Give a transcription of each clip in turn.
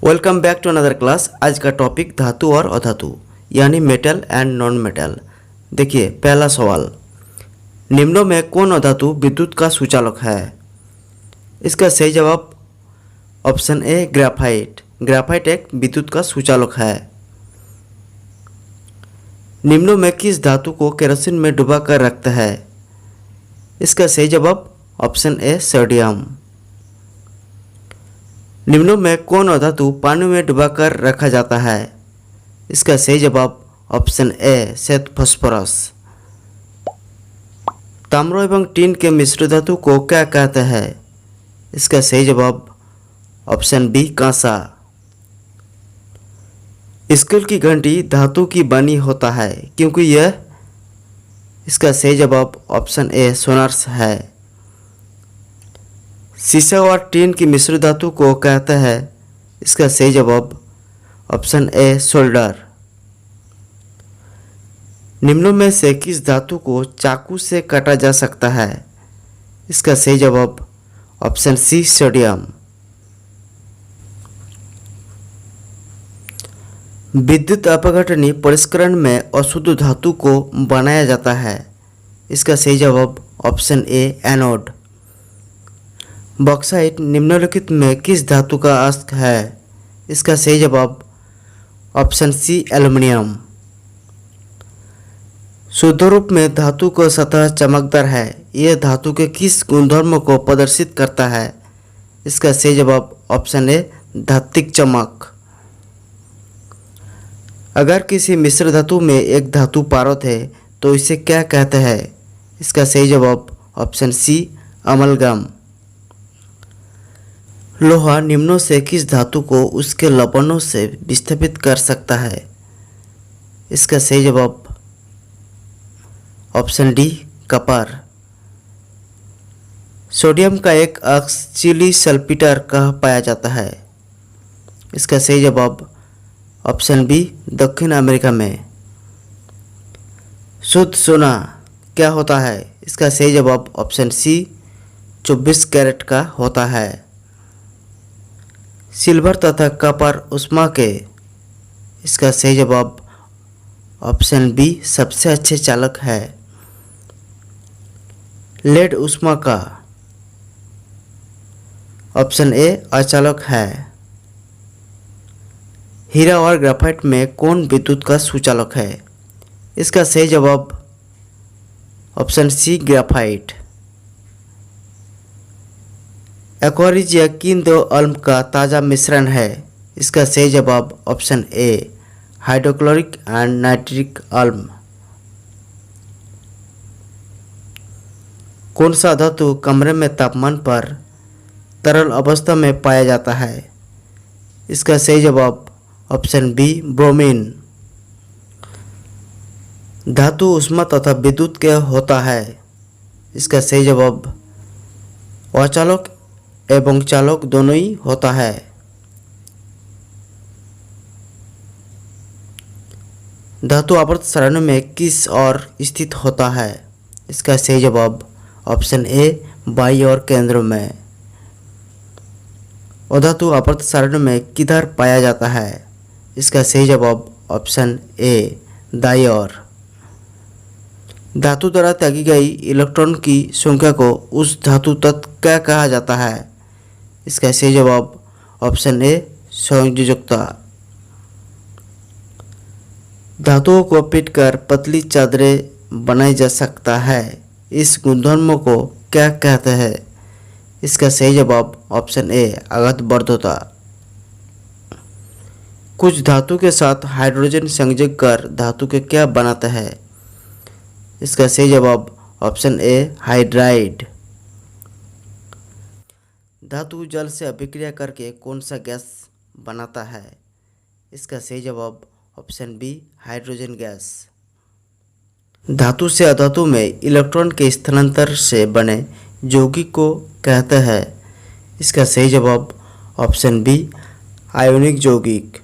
Welcome back to another class. आज का topic धातु और अधातु यानी मेटल एंड नॉन मेटल। देखिए पहला सवाल, निम्नों में कौन अधातु विद्युत का सुचालक है? इसका सही जवाब ऑप्शन ए ग्रेफाइट। ग्रेफाइट एक विद्युत का सुचालक है। निम्नों में किस धातु को केरोसिन में डुबा कर रखता है? इसका सही जवाब ऑप्शन ए सोडियम। निम्नों में कौन अधातु पानी में डुबाकर रखा जाता है? इसका सही जवाब ऑप्शन ए श्वेत फास्फोरस। ताम्र एवं टीन के मिश्र धातु को क्या कहते हैं? इसका सही जवाब ऑप्शन बी कांसा। स्कूल की घंटी धातु की बनी होता है क्योंकि यह, इसका सही जवाब ऑप्शन ए सोनार्स है। शीशा और टीन की मिश्र धातु को कहते हैं? इसका सही जवाब ऑप्शन ए सोल्डर। निम्नों में से किस धातु को चाकू से काटा जा सकता है? इसका सही जवाब ऑप्शन सी सोडियम। विद्युत अपघटनी परिष्करण में अशुद्ध धातु को बनाया जाता है। इसका सही जवाब ऑप्शन ए एनोड। बॉक्साइट निम्नलिखित में किस धातु का अक्ष है? इसका सही जवाब ऑप्शन सी एल्युमिनियम। शुद्ध रूप में धातु का सतह चमकदार है। यह धातु के किस गुणधर्म को प्रदर्शित करता है? इसका सही जवाब ऑप्शन ए धात्विक चमक। अगर किसी मिश्र धातु में एक धातु पारद है तो इसे क्या कहते हैं? इसका सही जवाब ऑप्शन सी अमलगम। लोहा निम्नों से किस धातु को उसके लवणों से विस्थापित कर सकता है? इसका सही जवाब ऑप्शन डी कपार। सोडियम का एक अक्ष चिली सल्फेट कहाँ पाया जाता है? इसका सही जवाब ऑप्शन बी दक्षिण अमेरिका में। शुद्ध सोना क्या होता है? इसका सही जवाब ऑप्शन सी 24 कैरेट का होता है। सिल्वर तथा कॉपर ऊष्मा के, इसका सही जवाब ऑप्शन बी सबसे अच्छे चालक है। लेड ऊष्मा का, ऑप्शन ए अचालक है। हीरा और ग्रेफाइट में कौन विद्युत का सुचालक है? इसका सही जवाब ऑप्शन सी ग्रेफाइट। एक्वारिज या किन दो अम्ल का ताज़ा मिश्रण है? इसका सही जवाब option A hydrochloric and nitric अम्ल। कौन सा धातु कमरे में तापमान पर तरल अवस्था में पाया जाता है? इसका सही जवाब ऑप्शन बी ब्रोमीन। धातु ऊष्मा तथा विद्युत के होता है? इसका सही जवाब अचालक एवं चालक दोनों ही होता है। धातु आवर्त सारणी में किस ओर स्थित होता है? इसका सही जवाब ऑप्शन ए बाईं ओर केंद्र में। अधातु आवर्त सारणी में किधर पाया जाता है? इसका सही जवाब ऑप्शन ए दाईं ओर। धातु द्वारा त्यागी गई इलेक्ट्रॉन की संख्या को उस धातु तत्व क्या कहा जाता है? इसका सही जवाब ऑप्शन ए संयोजकता। धातुओं को पीटकर पतली चादरें बनाई जा सकता है। इस गुणधर्म को क्या कहते हैं? इसका सही जवाब ऑप्शन ए आघातवर्धकता। कुछ धातु के साथ हाइड्रोजन संयोजन कर धातु के क्या बनाता है? इसका सही जवाब ऑप्शन ए हाइड्राइड। धातु जल से अभिक्रिया करके कौन सा गैस बनाता है? इसका सही जवाब ऑप्शन बी हाइड्रोजन गैस। धातु से अधातु में इलेक्ट्रॉन के स्थानांतर से बने यौगिक को कहते हैं? इसका सही जवाब ऑप्शन बी आयोनिक यौगिक।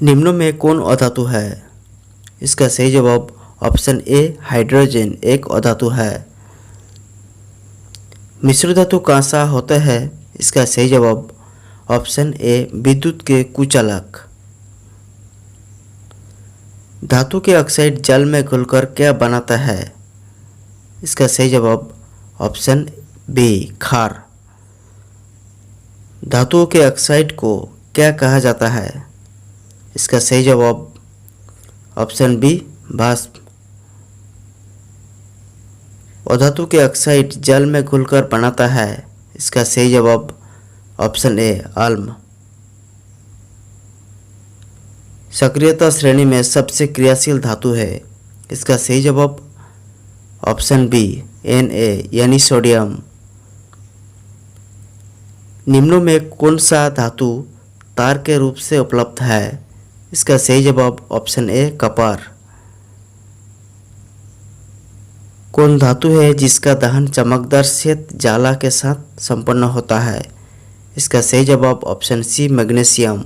निम्नों में कौन अधातु है? इसका सही जवाब ऑप्शन ए हाइड्रोजन एक अधातु है। मिश्र धातु कांसा होता है? इसका सही जवाब ऑप्शन ए विद्युत के कुचालक। धातु के ऑक्साइड जल में घुलकर क्या बनाता है? इसका सही जवाब ऑप्शन बी खार। धातुओं के ऑक्साइड को क्या कहा जाता है? इसका सही जवाब ऑप्शन बी वाष्प। अधातु के ऑक्साइड जल में घुलकर बनाता है। इसका सही जवाब ऑप्शन ए आल्म। सक्रियता श्रेणी में सबसे क्रियाशील धातु है। इसका सही जवाब ऑप्शन बी Na यानी सोडियम। निम्नों में कौन सा धातु तार के रूप से उपलब्ध है? इसका सही जवाब ऑप्शन ए कपार। कौन धातु है जिसका दहन चमकदार श्वेत ज्वाला के साथ संपन्न होता है? इसका सही जवाब ऑप्शन सी मैग्नीशियम।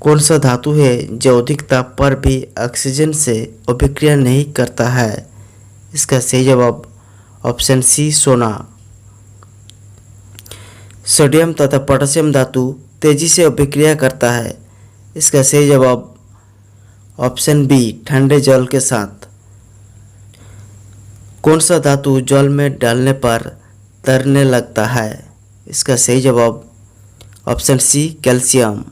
कौन सा धातु है जो अधिक ताप पर भी ऑक्सीजन से अभिक्रिया नहीं करता है? इसका सही जवाब ऑप्शन सी सोना। सोडियम तथा पोटेशियम धातु तेजी से अभिक्रिया करता है। इसका सही जवाब ऑप्शन बी ठंडे जल के साथ। कौन सा धातु जल में डालने पर तैरने लगता है? इसका सही जवाब ऑप्शन सी कैल्शियम।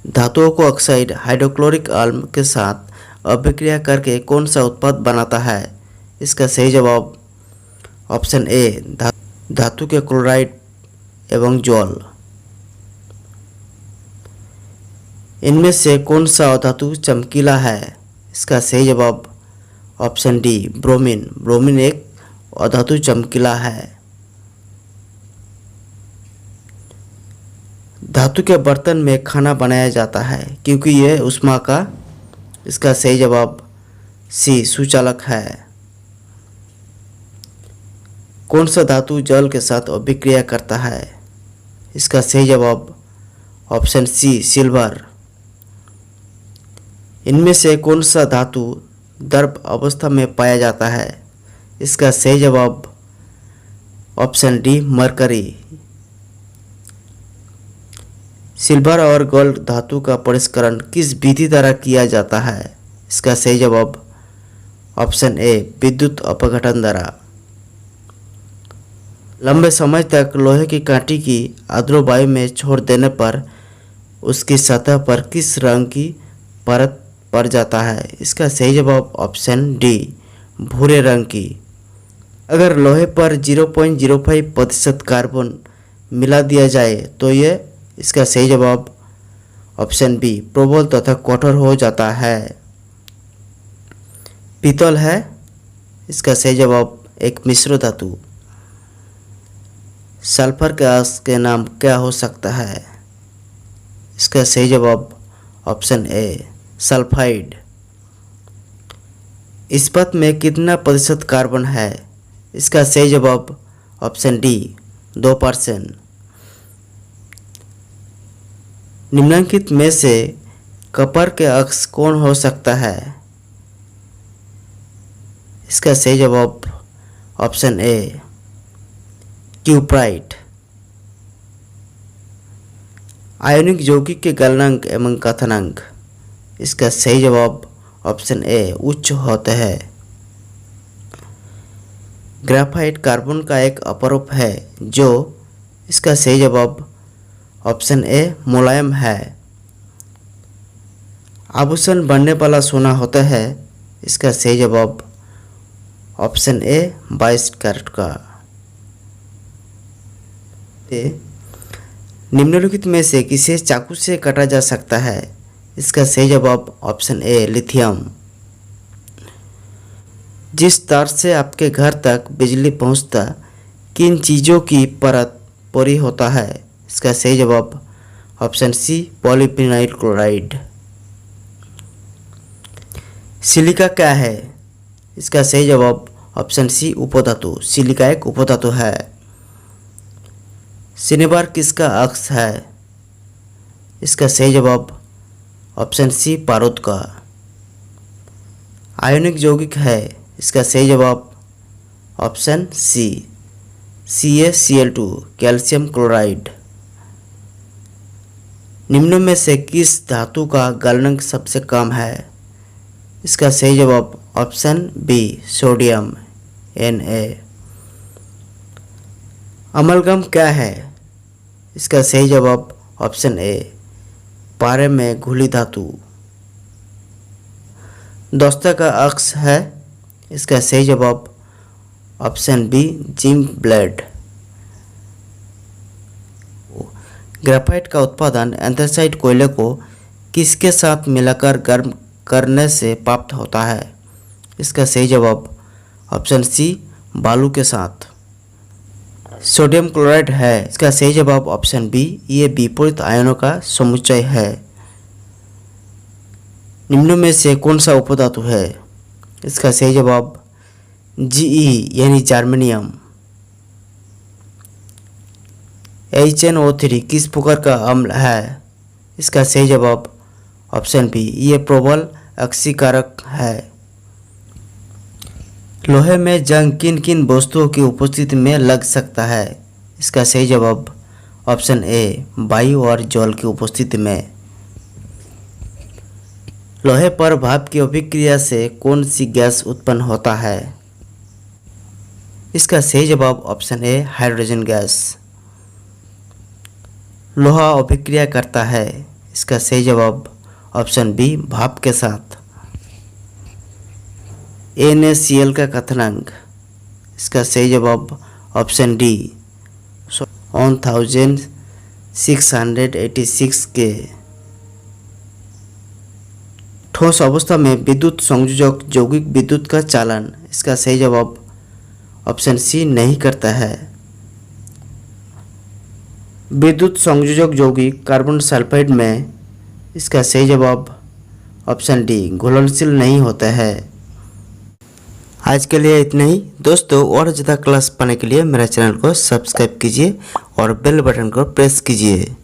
धातुओं को ऑक्साइड हाइड्रोक्लोरिक अम्ल के साथ अभिक्रिया करके कौन सा उत्पाद बनाता है? इसका सही जवाब ऑप्शन ए धातु के क्लोराइड एवं जल। इनमें से कौन सा अधातु चमकीला है? इसका सही जवाब ऑप्शन डी ब्रोमीन। ब्रोमीन एक अधातु चमकीला है। धातु के बर्तन में खाना बनाया जाता है क्योंकि यह ऊष्मा का। इसका सही जवाब सी सुचालक है। कौन सा धातु जल के साथ अभिक्रिया करता है? इसका सही जवाब ऑप्शन सी सिल्वर। इनमें से कौन सा धातु द्रव अवस्था में पाया जाता है? इसका सही जवाब ऑप्शन डी मरकरी। सिल्वर और गोल्ड धातु का परिष्करण किस विधि द्वारा किया जाता है? इसका सही जवाब ऑप्शन ए विद्युत अपघटन द्वारा। लंबे समय तक लोहे की कांटी की आर्द्र वायु में छोड़ देने पर उसकी सतह पर किस रंग की परत पड़ जाता है? इसका सही जवाब ऑप्शन डी भूरे रंग की। अगर लोहे पर 0.05% कार्बन मिला दिया जाए तो यह इसका सही जवाब ऑप्शन बी प्रबल तथा कठोर हो जाता है। पीतल है इसका सही जवाब एक मिश्र धातु। सल्फर गैस के नाम क्या हो सकता है? इसका सही जवाब ऑप्शन ए सल्फाइड। इस्पात में कितना प्रतिशत कार्बन है? इसका सही जवाब ऑप्शन डी 2%। निम्नलिखित में से कपर के अक्ष कौन हो सकता है? इसका सही जवाब ऑप्शन ए क्यूप्राइट। आयनिक यौगिक के गलनांक एवं कथनांक। इसका सही जवाब ऑप्शन ए उच्च होते हैं। ग्रेफाइट कार्बन का एक अपरूप है जो। इसका सही जवाब ऑप्शन ए मुलायम है। आभूषण बनने वाला सोना होता है। इसका सही जवाब ऑप्शन ए 22 कैरेट का। निम्नलिखित में से किसे चाकू से काटा जा सकता है? इसका सही जवाब ऑप्शन ए लिथियम। जिस तार से आपके घर तक बिजली पहुंचता किन चीज़ों की परत पोरी होता है? इसका सही जवाब option C polyvinyl chloride. Silica क्या है? इसका सही जवाब ऑप्शन सी उपधातु। सिलिका एक उपधातु है। सिनेबार किसका अक्ष है? इसका सही जवाब ऑप्शन सी पारोद का। आयनिक यौगिक है। इसका सही जवाब option C CaCl2 calcium chloride. निम्नों में से किस धातु का गलनांक सबसे कम है? इसका सही जवाब option B sodium Na। Amalgam क्या है? इसका सही जवाब ऑप्शन ए पारे में घुली धातु। दोस्ता का अक्स है? इसका सही जवाब option B zinc blade. Graphite का उत्पादन एंथ्रासाइट कोयले को किसके साथ मिलाकर गर्म करने से प्राप्त होता है? इसका सही जवाब ऑप्शन सी बालू के साथ। सोडियम क्लोराइड है? इसका सही जवाब ऑप्शन बी ये विपरीत आयनों का समुच्चय है। निम्नों में से कौन सा उपधातु है? इसका सही जवाब Ge यानी जर्मेनियम। HNO3 किस प्रकार का अम्ल है? इसका सही जवाब ऑप्शन बी ये प्रबल ऑक्सीकारक है। लोहे में जंग किन किन वस्तुओं की उपस्थिति में लग सकता है? इसका सही जवाब ऑप्शन ए वायु और जल की उपस्थिति में। लोहे पर भाप की अभिक्रिया से कौन सी गैस उत्पन्न होता है? इसका सही जवाब ऑप्शन ए हाइड्रोजन गैस। लोहा अभिक्रिया करता है? इसका सही जवाब ऑप्शन बी भाप के साथ। NaCl का कथनांक? इसका सही जवाब ऑप्शन डी 1686 के। ठोस अवस्था में विद्युत संयोजक यौगिक विद्युत का चालन? इसका सही जवाब ऑप्शन सी नहीं करता है। विद्युत संयोजक यौगिक कार्बन सल्फाइड में? इसका सही जवाब ऑप्शन डी घुलनशील नहीं होता है। आज के लिए इतना ही दोस्तों। और ज़्यादा क्लास पाने के लिए मेरा चैनल को सब्सक्राइब कीजिए और बेल बटन को प्रेस कीजिए।